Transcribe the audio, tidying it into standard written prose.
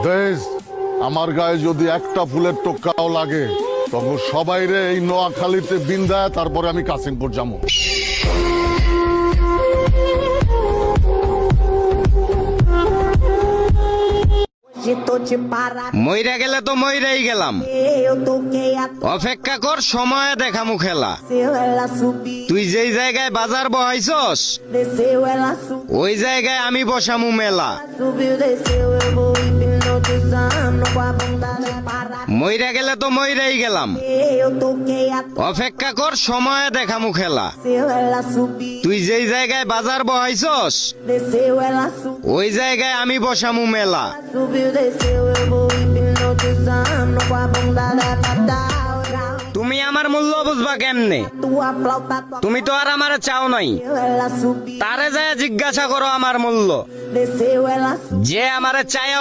বেশ, আমার গায়ে যদি একটা ফুলের টোকাও লাগে তখন সবাই রে এই নোয়াখালীতে বিন্দায়, তারপরে আমি কাশিমপুর যাবো। মইরা গেলে তো মইরাই গেলাম, অপেক্ষা কর সময় দেখামু খেলা। তুই যেই জায়গায় বাজার বহাইছস ওই জায়গায় আমি বসামু মেলা। মইরা গেলে তো মইরাই গেলাম, অপেক্ষা কর সময় দেখামু খেলা। তুই যেই জায়গায় বাজার বহাইছস ওই জায়গায় আমি বসামু মেলা। তুমি আমার মূল্য বুঝবা কেমনে? তুমি তো আর আমারে চাও নাই, তারে যায় জিজ্ঞাসা করো আমার মূল্য। যে আমারে চায়